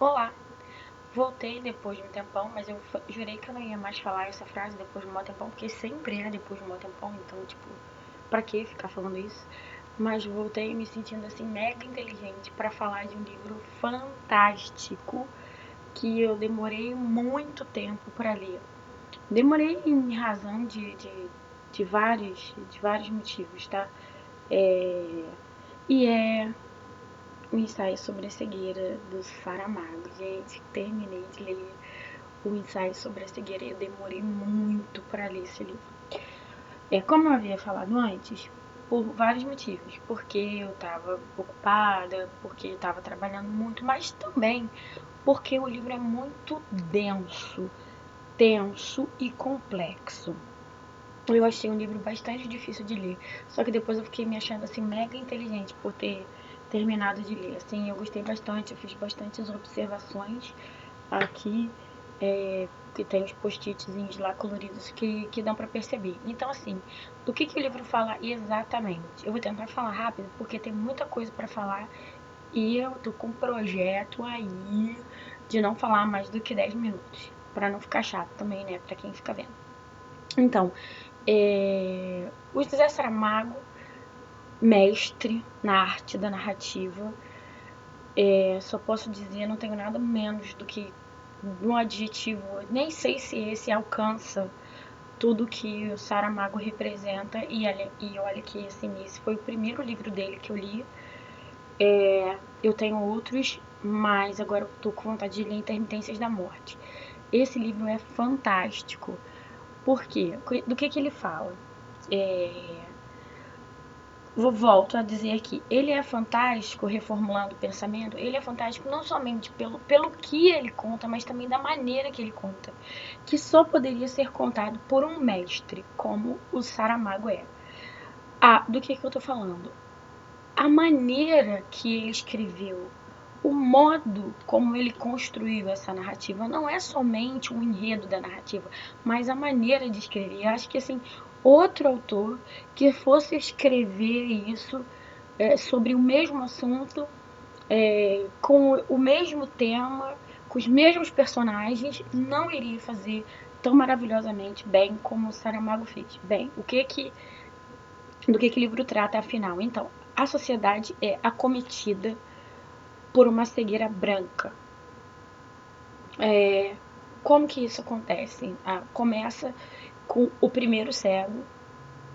Olá, voltei depois de um tempão, mas eu jurei que eu não ia mais falar essa frase depois de um tempão, porque sempre é depois de um tempão, então, tipo, pra que ficar falando isso? Mas voltei me sentindo assim mega inteligente pra falar de um livro fantástico que eu demorei muito tempo pra ler. Demorei em razão de vários motivos, tá? É, e é o ensaio sobre a cegueira do Saramago. Gente, terminei de ler o ensaio sobre a cegueira e eu demorei muito para ler esse livro. Como eu havia falado antes, por vários motivos. Porque eu estava ocupada, porque eu estava trabalhando muito, mas também porque o livro é muito denso, tenso e complexo. Eu achei um livro bastante difícil de ler, só que depois eu fiquei me achando assim mega inteligente por ter terminado de ler. Assim, eu gostei bastante, eu fiz bastantes observações aqui, que tem os post-itzinhos lá coloridos que dão pra perceber. Então, assim, do que o livro fala exatamente? Eu vou tentar falar rápido porque tem muita coisa pra falar e eu tô com um projeto aí de não falar mais do que 10 minutos, pra não ficar chato também, né, pra quem fica vendo. Então, o José Saramago, mestre na arte da narrativa, só posso dizer, não tenho nada menos do que um adjetivo, nem sei se esse alcança tudo que o Saramago representa, e olha que esse foi o primeiro livro dele que eu li. Eu tenho outros, mas agora eu tô com vontade de ler Intermitências da Morte. Esse livro é fantástico. Por quê? Do que ele fala? É, Volto a dizer aqui, ele é fantástico, reformulando o pensamento, ele é fantástico não somente pelo que ele conta, mas também da maneira que ele conta, que só poderia ser contado por um mestre, como o Saramago é. Do que eu tô falando? A maneira que ele escreveu, o modo como ele construiu essa narrativa, não é somente o enredo da narrativa, mas a maneira de escrever. Eu acho que assim, outro autor que fosse escrever isso sobre o mesmo assunto, com o mesmo tema, com os mesmos personagens, não iria fazer tão maravilhosamente bem como o Saramago fez. Bem, do que o livro trata afinal? Então, a sociedade é acometida por uma cegueira branca. Como que isso acontece? Começa com o primeiro cego,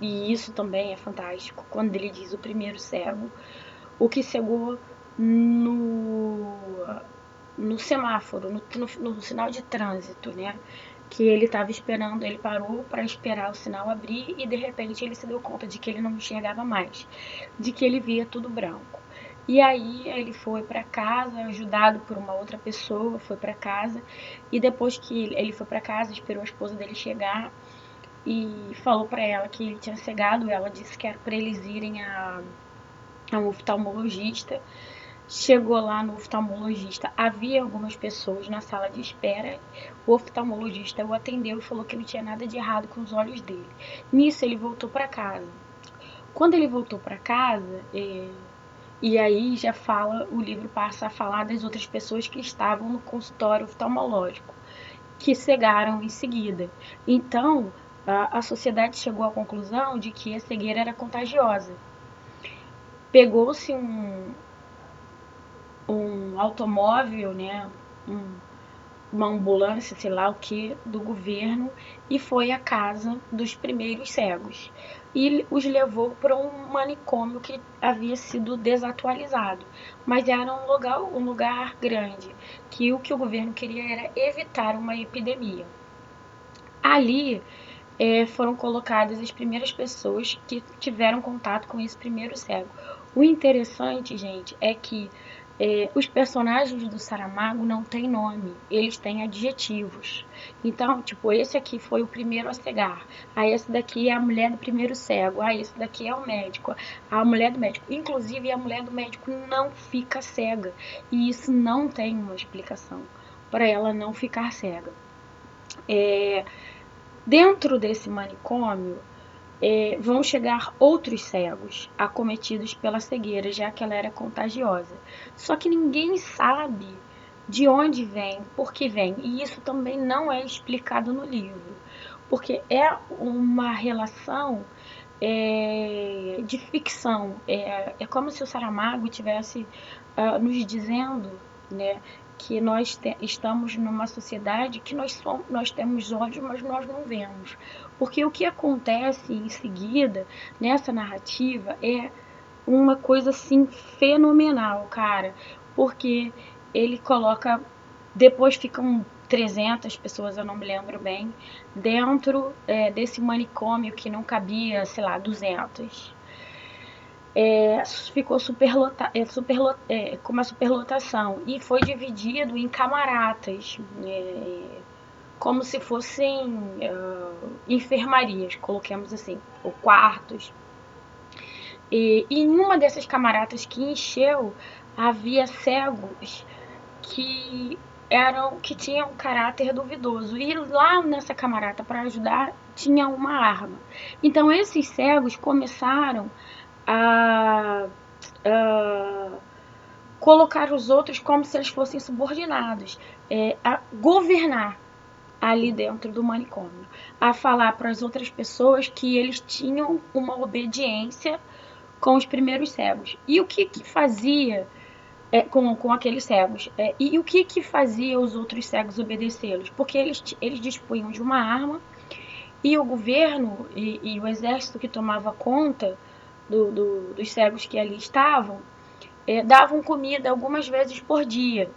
e isso também é fantástico, quando ele diz o primeiro cego, o que cegou no, no semáforo, no sinal de trânsito, né? Que ele estava esperando, ele parou para esperar o sinal abrir e de repente ele se deu conta de que ele não enxergava mais, de que ele via tudo branco. E aí ele foi para casa, ajudado por uma outra pessoa, foi para casa e depois que ele foi para casa, esperou a esposa dele chegar e falou para ela que ele tinha cegado. Ela disse que era para eles irem a um oftalmologista. Chegou lá no oftalmologista, havia algumas pessoas na sala de espera. O oftalmologista o atendeu e falou que não tinha nada de errado com os olhos dele. Nisso ele voltou para casa. Quando ele voltou para casa, e aí já fala, o livro passa a falar das outras pessoas que estavam no consultório oftalmológico, que cegaram em seguida. Então, a sociedade chegou à conclusão de que a cegueira era contagiosa. Pegou-se um automóvel, né, uma ambulância, sei lá o que, do governo e foi à casa dos primeiros cegos e os levou para um manicômio que havia sido desatualizado, mas era um lugar grande, que o governo queria era evitar uma epidemia. Ali foram colocadas as primeiras pessoas que tiveram contato com esse primeiro cego. O interessante, gente, é que os personagens do Saramago não têm nome, eles têm adjetivos. Então, tipo, esse aqui foi o primeiro a cegar. Esse daqui é a mulher do primeiro cego. Esse daqui é o médico. A mulher do médico. Inclusive, a mulher do médico não fica cega. E isso não tem uma explicação para ela não ficar cega. Dentro desse manicômio, vão chegar outros cegos, acometidos pela cegueira, já que ela era contagiosa. Só que ninguém sabe de onde vem, por que vem. E isso também não é explicado no livro, porque é uma relação de ficção. É como se o Saramago tivesse nos dizendo, né, que estamos numa sociedade que nós temos olhos, mas nós não vemos. Porque o que acontece em seguida nessa narrativa é uma coisa assim fenomenal, cara. Porque ele coloca. Depois ficam 300 pessoas, eu não me lembro bem, dentro desse manicômio que não cabia, sei lá, 200. Ficou com uma superlotação e foi dividido em camaratas, como se fossem enfermarias, coloquemos assim, ou quartos. E em uma dessas camaratas que encheu, havia cegos que tinham um caráter duvidoso. E lá nessa camarata, para ajudar, tinha uma arma. Então esses cegos começaram a colocar os outros como se eles fossem subordinados, a governar ali dentro do manicômio, a falar para as outras pessoas que eles tinham uma obediência com os primeiros cegos. E o que fazia com aqueles cegos? E o que fazia os outros cegos obedecê-los? Porque eles dispunham de uma arma e o governo e o exército que tomava conta dos cegos que ali estavam davam comida algumas vezes por dia.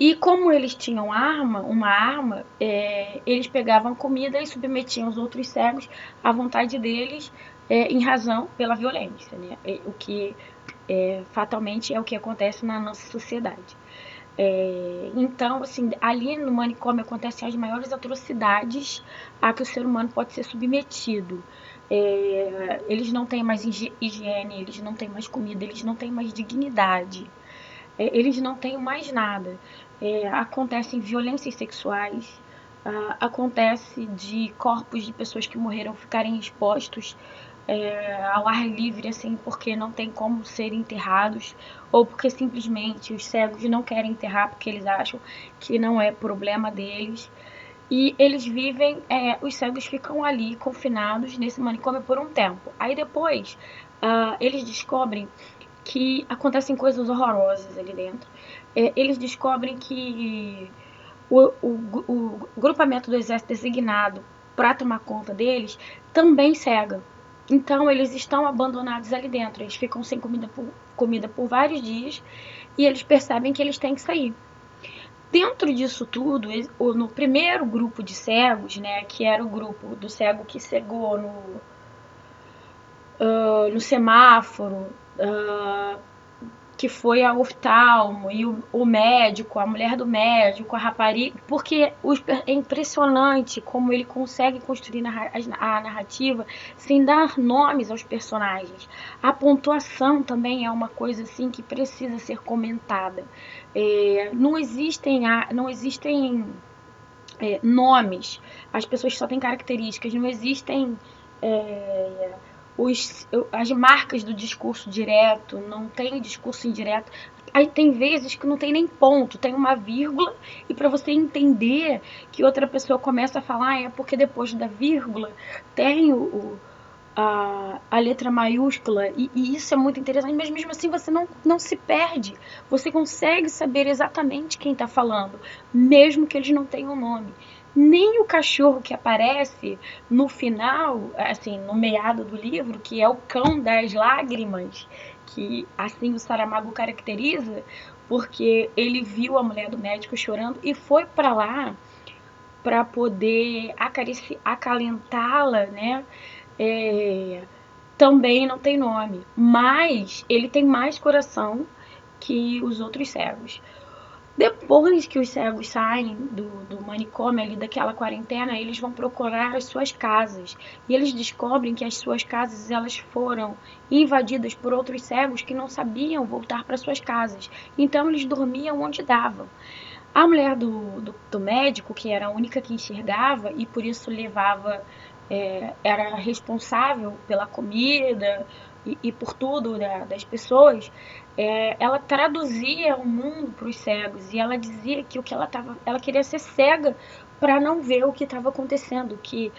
E como eles tinham uma arma, eles pegavam comida e submetiam os outros cegos à vontade deles em razão pela violência, né? O que fatalmente é o que acontece na nossa sociedade. Então, assim, ali no manicômio acontecem as maiores atrocidades a que o ser humano pode ser submetido. Eles não têm mais higiene, eles não têm mais comida, eles não têm mais dignidade. Eles não têm mais nada. Acontecem violências sexuais, acontece de corpos de pessoas que morreram ficarem expostos ao ar livre, assim, porque não tem como ser enterrados, ou porque simplesmente os cegos não querem enterrar porque eles acham que não é problema deles. E eles vivem, os cegos ficam ali confinados nesse manicômio por um tempo. Aí depois eles descobrem que acontecem coisas horrorosas ali dentro. Eles descobrem que o grupamento do exército designado para tomar conta deles também cega. Então eles estão abandonados ali dentro. Eles ficam sem comida por vários dias e eles percebem que eles têm que sair. Dentro disso tudo, no primeiro grupo de cegos, né, que era o grupo do cego que cegou no semáforo, que foi a oftalmo e o médico, a mulher do médico, a rapariga, porque é impressionante como ele consegue construir a narrativa sem dar nomes aos personagens. A pontuação também é uma coisa assim que precisa ser comentada. Não existem nomes, as pessoas só têm características, não existem as marcas do discurso direto, não tem discurso indireto. Aí tem vezes que não tem nem ponto, tem uma vírgula, e para você entender que outra pessoa começa a falar é porque depois da vírgula tem a letra maiúscula, e isso é muito interessante, mas mesmo assim você não se perde, você consegue saber exatamente quem está falando, mesmo que eles não tenham nome. Nem o cachorro que aparece no final, assim, no meado do livro, que é o cão das lágrimas, que assim o Saramago caracteriza, porque ele viu a mulher do médico chorando e foi para lá para poder acalentá-la, né? Também não tem nome, mas ele tem mais coração que os outros cegos. Depois que os cegos saem do manicômio ali daquela quarentena, eles vão procurar as suas casas. E eles descobrem que as suas casas elas foram invadidas por outros cegos que não sabiam voltar para suas casas. Então eles dormiam onde davam. A mulher do médico, que era a única que enxergava e por isso levava, era responsável pela comida e por tudo das pessoas, ela traduzia o mundo para os cegos e ela dizia que ela queria ser cega para não ver o que estava acontecendo, que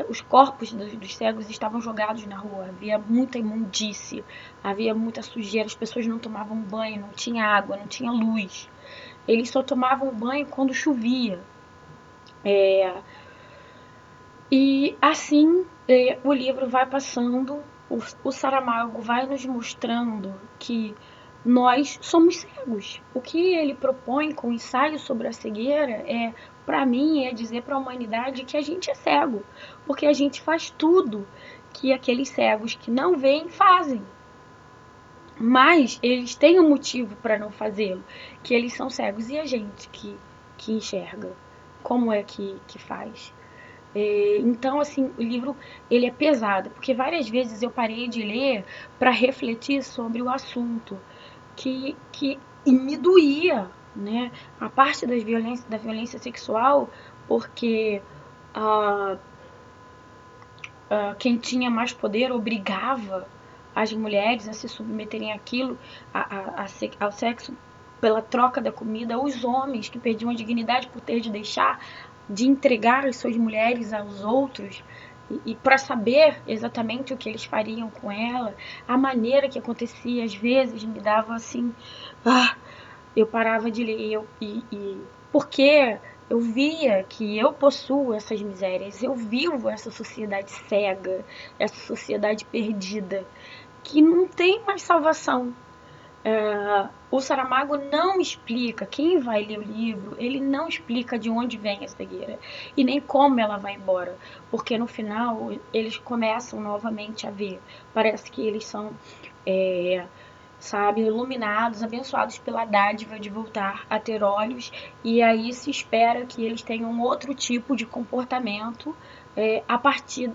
os corpos dos cegos estavam jogados na rua, havia muita imundície, havia muita sujeira, as pessoas não tomavam banho, não tinha água, não tinha luz. Eles só tomavam banho quando chovia. É, e assim o livro vai passando, o Saramago vai nos mostrando que nós somos cegos. O que ele propõe com o ensaio sobre a cegueira para mim, é dizer para a humanidade que a gente é cego, porque a gente faz tudo que aqueles cegos que não veem fazem. Mas eles têm um motivo para não fazê-lo, que eles são cegos. E a gente que enxerga, como é que faz? Então, assim, o livro ele é pesado, porque várias vezes eu parei de ler para refletir sobre o assunto, que me doía, né? A parte da violência sexual, porque ah, quem tinha mais poder obrigava as mulheres a se submeterem àquilo, ao sexo pela troca da comida, os homens que perdiam a dignidade por ter de deixar de entregar as suas mulheres aos outros e para saber exatamente o que eles fariam com ela, a maneira que acontecia, às vezes me dava assim, eu parava de ler porque eu via que eu possuo essas misérias, eu vivo essa sociedade cega, essa sociedade perdida, que não tem mais salvação. O Saramago não explica, quem vai ler o livro, ele não explica de onde vem a cegueira e nem como ela vai embora, porque no final eles começam novamente a ver. Parece que eles são, sabe, iluminados, abençoados pela dádiva de voltar a ter olhos, e aí se espera que eles tenham outro tipo de comportamento a partir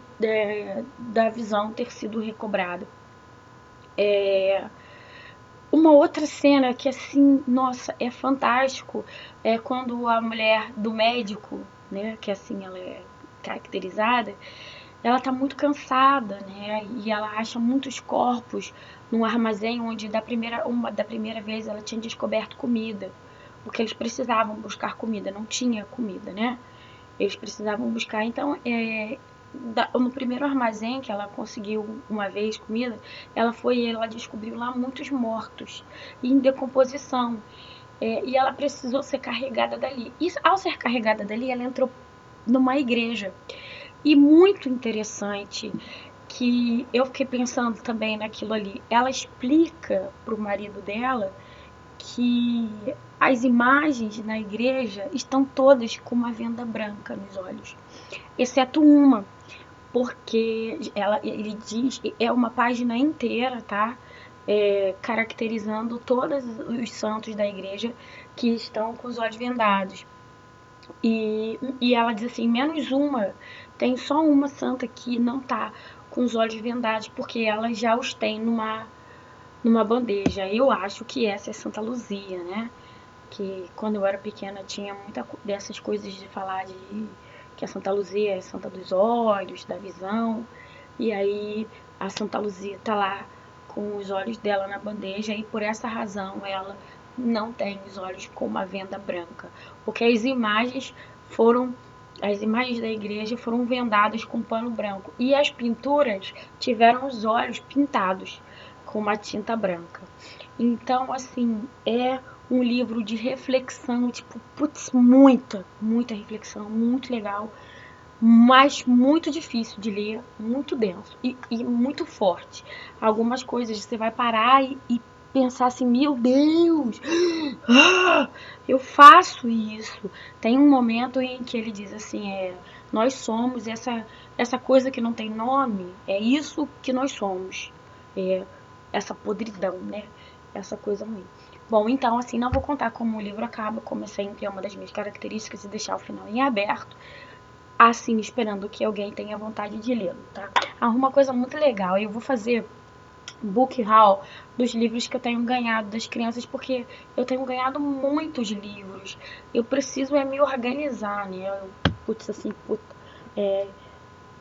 da visão ter sido recobrada. Uma outra cena que, assim, nossa, é fantástico, é quando a mulher do médico, né, que assim ela é caracterizada, ela tá muito cansada, né, e ela acha muitos corpos num armazém onde da primeira vez ela tinha descoberto comida, porque eles precisavam buscar comida, não tinha comida, né, eles precisavam buscar, então, no primeiro armazém que ela conseguiu uma vez comida, ela descobriu lá muitos mortos em decomposição. E ela precisou ser carregada dali. E ao ser carregada dali, ela entrou numa igreja. E muito interessante que eu fiquei pensando também naquilo ali. Ela explica para o marido dela que as imagens na igreja estão todas com uma venda branca nos olhos, exceto uma, porque ele diz, é uma página inteira, tá? Caracterizando todos os santos da igreja que estão com os olhos vendados. E ela diz assim, menos uma, tem só uma santa que não tá com os olhos vendados, porque ela já os tem numa bandeja. Eu acho que essa é Santa Luzia, né? Que quando eu era pequena tinha muita dessas coisas de falar de que a Santa Luzia é Santa dos Olhos, da visão, e aí a Santa Luzia tá lá com os olhos dela na bandeja e por essa razão ela não tem os olhos com uma venda branca, porque as imagens da igreja foram vendadas com pano branco e as pinturas tiveram os olhos pintados com uma tinta branca. Então, assim, é um livro de reflexão, tipo, putz, muita reflexão, muito legal, mas muito difícil de ler, muito denso e muito forte. Algumas coisas você vai parar e pensar assim, meu Deus, eu faço isso. Tem um momento em que ele diz assim, nós somos essa coisa que não tem nome, é isso que nós somos. Essa podridão, né? Essa coisa ruim. Bom, então, assim, não vou contar como o livro acaba, como sempre é uma das minhas características, e deixar o final em aberto, assim, esperando que alguém tenha vontade de lê-lo, tá? Uma coisa muito legal, eu vou fazer book haul dos livros que eu tenho ganhado das crianças, porque eu tenho ganhado muitos livros. Eu preciso me organizar, né? Putz, assim,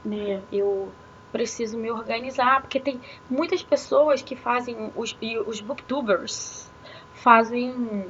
né? Eu preciso me organizar, porque tem muitas pessoas que fazem, os booktubers fazem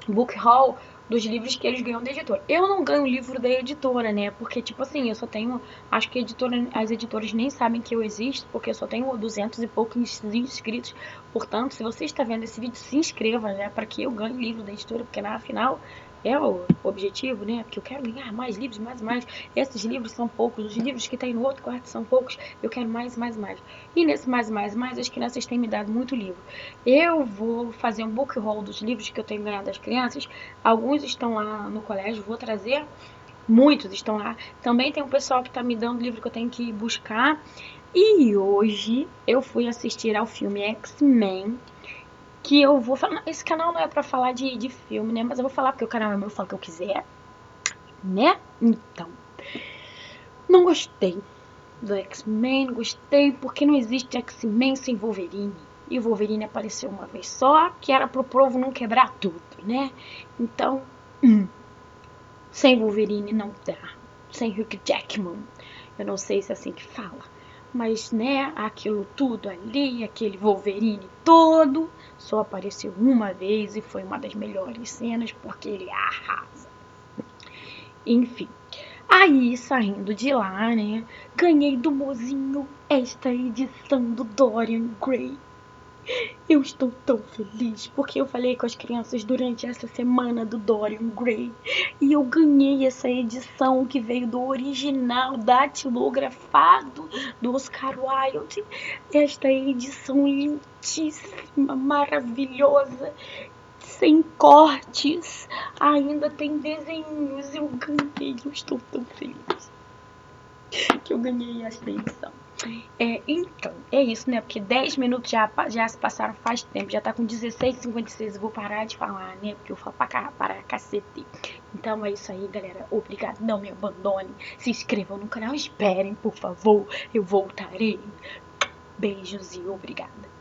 book haul dos livros que eles ganham da editora. Eu não ganho livro da editora, né? Porque, tipo assim, eu só tenho. Acho que as editoras nem sabem que eu existo, porque eu só tenho 200 e poucos inscritos. Portanto, se você está vendo esse vídeo, se inscreva, né? Para que eu ganhe livro da editora, porque na final é o objetivo, né? Porque eu quero ganhar mais livros, mais e mais. Esses livros são poucos, os livros que tem no outro quarto são poucos. Eu quero mais, mais, mais. E nesse mais, mais, mais, as crianças têm me dado muito livro. Eu vou fazer um book haul dos livros que eu tenho ganhado das crianças. Alguns estão lá no colégio, vou trazer. Muitos estão lá. Também tem um pessoal que está me dando livro que eu tenho que buscar. E hoje eu fui assistir ao filme X-Men, que eu vou falar. Esse canal não é pra falar de filme, né? Mas eu vou falar porque o canal é meu, eu falo o que eu quiser, né? Então, não gostei do X-Men, não gostei porque não existe X-Men sem Wolverine. E o Wolverine apareceu uma vez só, que era pro povo não quebrar tudo, né? Então, sem Wolverine não dá. Sem Hugh Jackman. Eu não sei se é assim que fala. Mas, né, aquilo tudo ali, aquele Wolverine todo, só apareceu uma vez e foi uma das melhores cenas porque ele arrasa. Enfim. Aí, saindo de lá, né, ganhei do mozinho esta edição do Dorian Gray. Eu estou tão feliz porque eu falei com as crianças durante essa semana do Dorian Gray e eu ganhei essa edição que veio do original, datilografado do Oscar Wilde. Esta edição lindíssima, maravilhosa, sem cortes, ainda tem desenhos. Eu ganhei, eu estou tão feliz que eu ganhei esta edição. Então, é isso, né? Porque 10 minutos já se passaram faz tempo, já tá com 16h56. Eu vou parar de falar, né? Porque eu falo para cacete. Então é isso aí, galera. Obrigado, não me abandonem. Se inscrevam no canal, esperem, por favor. Eu voltarei. Beijos e obrigada.